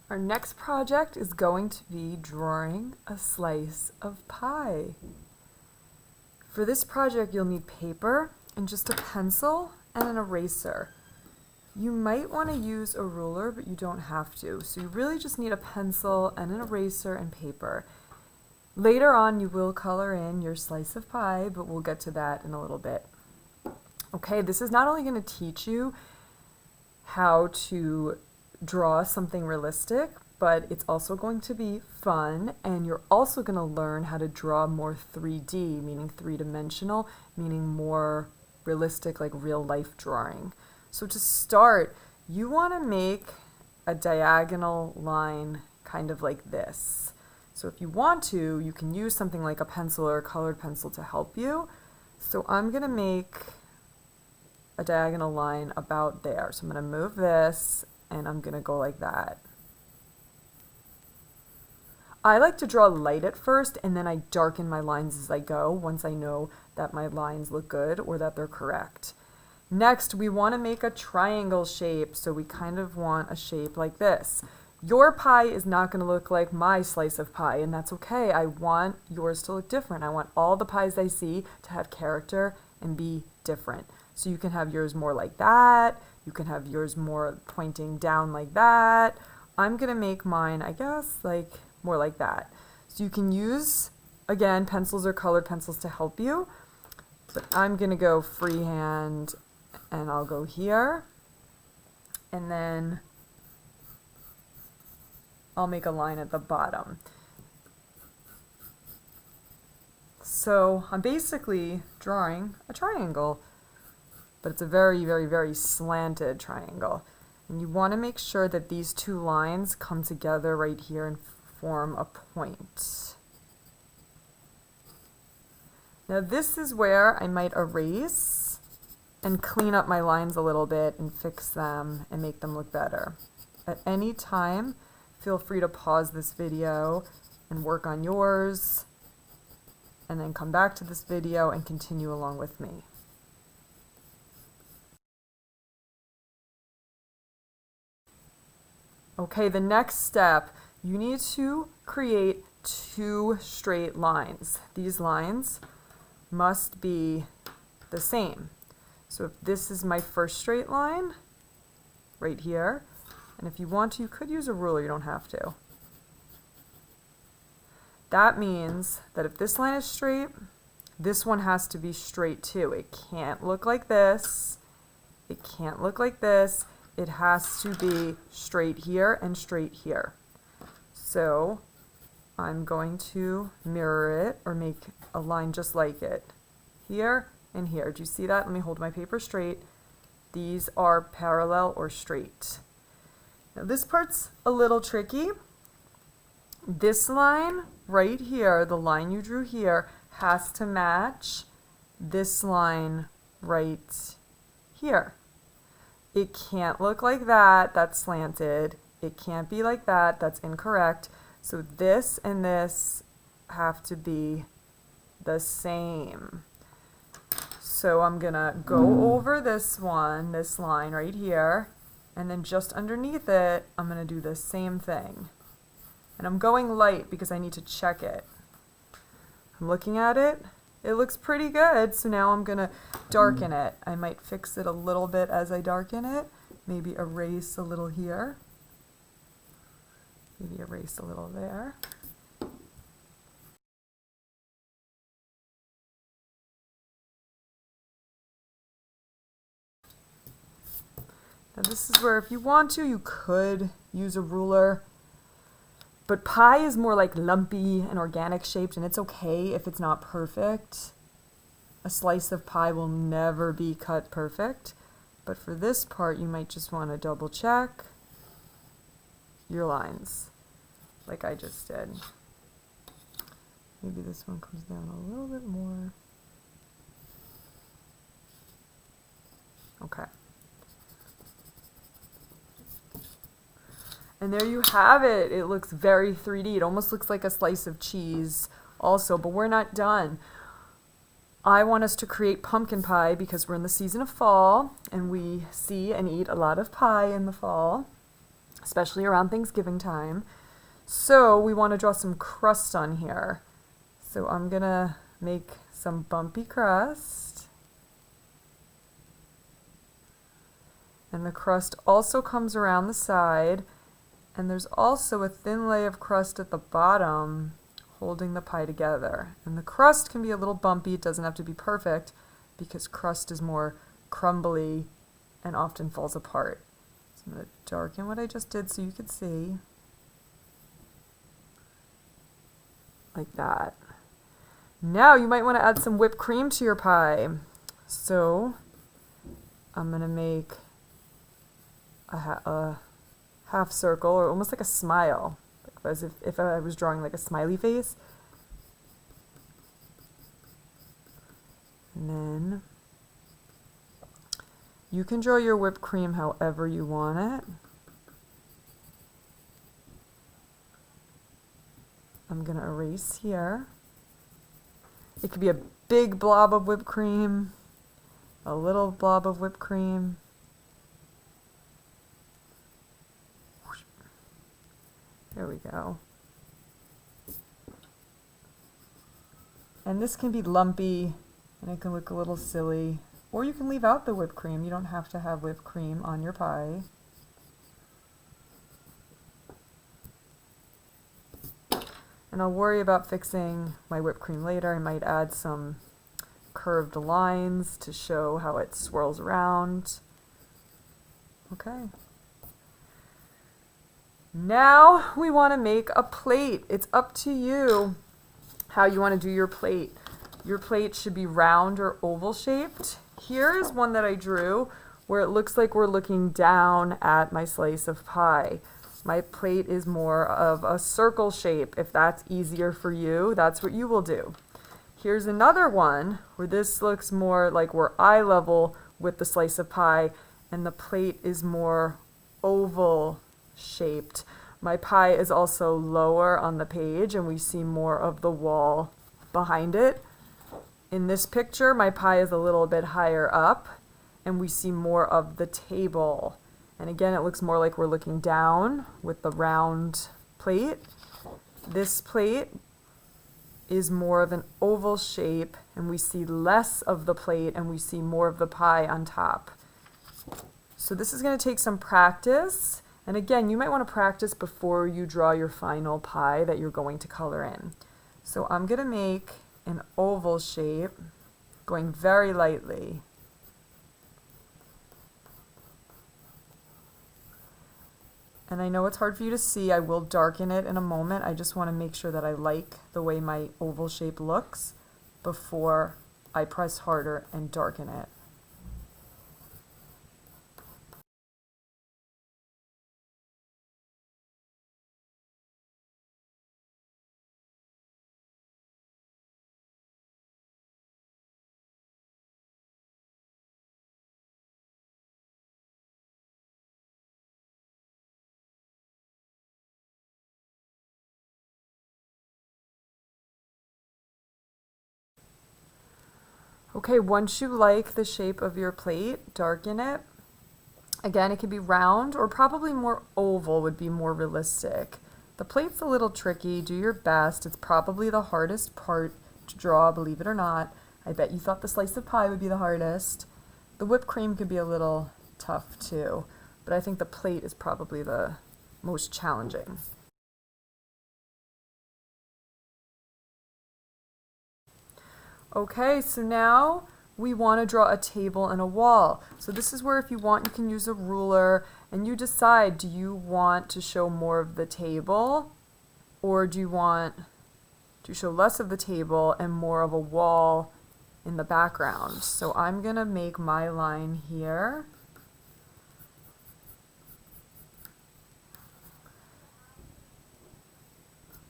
Our next project is going to be drawing a slice of pie. For this project, you'll need paper and just a pencil and an eraser. You might want to use a ruler, but you don't have to. So you really just need a pencil and an eraser and paper. Later on, you will color in your slice of pie, but we'll get to that in a little bit. Okay, this is not only going to teach you how to draw something realistic, but it's also going to be fun, and you're also going to learn how to draw more 3D, meaning three-dimensional, meaning more realistic, like real life drawing. So to start, you want to make a diagonal line kind of like this. So if you want to, you can use something like a pencil or a colored pencil to help you. So I'm going to make a diagonal line about there. So I'm going to move this and I'm going to go like that. I like to draw light at first and then I darken my lines as I go once I know that my lines look good or that they're correct. Next, we want to make a triangle shape, so we kind of want a shape like this. Your pie is not going to look like my slice of pie, and that's okay. I want yours to look different. I want all the pies I see to have character and be different. So you can have yours more like that. You can have yours more pointing down like that. I'm going to make mine, I guess, like more like that. So you can use, again, pencils or colored pencils to help you, but I'm going to go freehand and I'll go here, and then I'll make a line at the bottom. So I'm basically drawing a triangle, but it's a very, very, very slanted triangle. And you want to make sure that these two lines come together right here and form a point. Now this is where I might erase and clean up my lines a little bit and fix them and make them look better. At any time, feel free to pause this video and work on yours, and then come back to this video and continue along with me. Okay, the next step, you need to create two straight lines. These lines must be the same. So if this is my first straight line, right here, and if you want to, you could use a ruler, you don't have to. That means that if this line is straight, this one has to be straight too. It can't look like this. It can't look like this. It has to be straight here and straight here. So I'm going to mirror it or make a line just like it. Here and here. Do you see that? Let me hold my paper straight. These are parallel or straight. Now this part's a little tricky. This line right here, the line you drew here, has to match this line right here. It can't look like that, that's slanted. It can't be like that, that's incorrect. So this and this have to be the same. So I'm gonna go over this one, this line right here, and then just underneath it, I'm gonna do the same thing. And I'm going light because I need to check it. I'm looking at it, it looks pretty good, so now I'm gonna darken it. I might fix it a little bit as I darken it, maybe erase a little here, maybe erase a little there. Now this is where if you want to, you could use a ruler, but pie is more like lumpy and organic shaped, and it's okay if it's not perfect. A slice of pie will never be cut perfect, but for this part you might just want to double check your lines like I just did. Maybe this one comes down a little bit more. Okay. And there you have it. It looks very 3D. It almost looks like a slice of cheese also, but we're not done. I want us to create pumpkin pie because we're in the season of fall and we see and eat a lot of pie in the fall. especially around Thanksgiving time. So we want to draw some crust on here. So I'm gonna make some bumpy crust. And the crust also comes around the side, and there's also a thin layer of crust at the bottom holding the pie together. And the crust can be a little bumpy, it doesn't have to be perfect, because crust is more crumbly and often falls apart. So I'm going to darken what I just did so you could see. Like that. Now you might want to add some whipped cream to your pie. So I'm going to make a half circle, or almost like a smile, as if I was drawing like a smiley face. And then you can draw your whipped cream however you want it. I'm going to erase here. It could be a big blob of whipped cream, a little blob of whipped cream. There we go. And this can be lumpy and it can look a little silly. Or you can leave out the whipped cream. You don't have to have whipped cream on your pie. And I'll worry about fixing my whipped cream later. I might add some curved lines to show how it swirls around. Okay. Now we want to make a plate. It's up to you how you want to do your plate. Your plate should be round or oval shaped. Here is one that I drew where it looks like we're looking down at my slice of pie. My plate is more of a circle shape. If that's easier for you, that's what you will do. Here's another one where this looks more like we're eye level with the slice of pie, and the plate is more oval shaped. My pie is also lower on the page and we see more of the wall behind it. In this picture, my pie is a little bit higher up and we see more of the table. And again, it looks more like we're looking down with the round plate. This plate is more of an oval shape and we see less of the plate and we see more of the pie on top. So this is going to take some practice. And again, you might want to practice before you draw your final pie that you're going to color in. So I'm going to make an oval shape, going very lightly. And I know it's hard for you to see. I will darken it in a moment. I just want to make sure that I like the way my oval shape looks before I press harder and darken it. Okay, once you like the shape of your plate, darken it. Again, it could be round or probably more oval would be more realistic. The plate's a little tricky. Do your best. It's probably the hardest part to draw, believe it or not. I bet you thought the slice of pie would be the hardest. The whipped cream could be a little tough too, but I think the plate is probably the most challenging. Okay, so now we want to draw a table and a wall. So this is where if you want, you can use a ruler and you decide, do you want to show more of the table or do you want to show less of the table and more of a wall in the background? So I'm going to make my line here.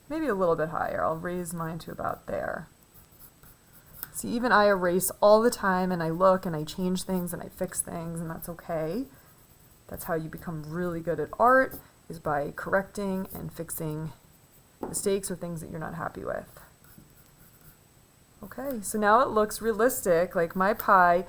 Maybe a little bit higher. I'll raise mine to about there. See, even I erase all the time and I look and I change things and I fix things, and that's okay. That's how you become really good at art, is by correcting and fixing mistakes or things that you're not happy with. Okay, so now it looks realistic, like my pie,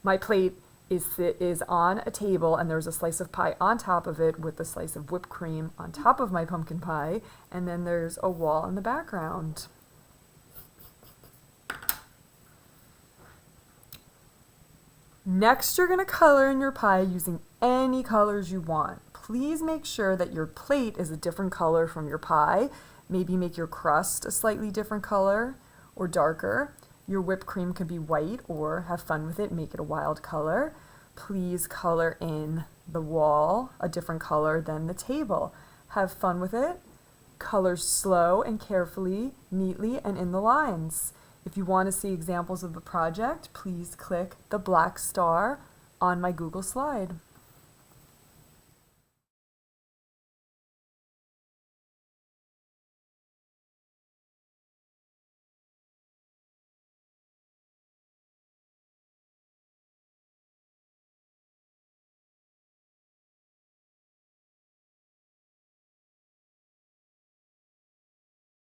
my plate is on a table and there's a slice of pie on top of it with a slice of whipped cream on top of my pumpkin pie, and then there's a wall in the background. Next, you're going to color in your pie using any colors you want. Please make sure that your plate is a different color from your pie. Maybe make your crust a slightly different color or darker. Your whipped cream can be white, or have fun with it, make it a wild color. Please color in the wall a different color than the table. Have fun with it. Color slow and carefully, neatly, and in the lines. If you want to see examples of the project, please click the black star on my Google slide.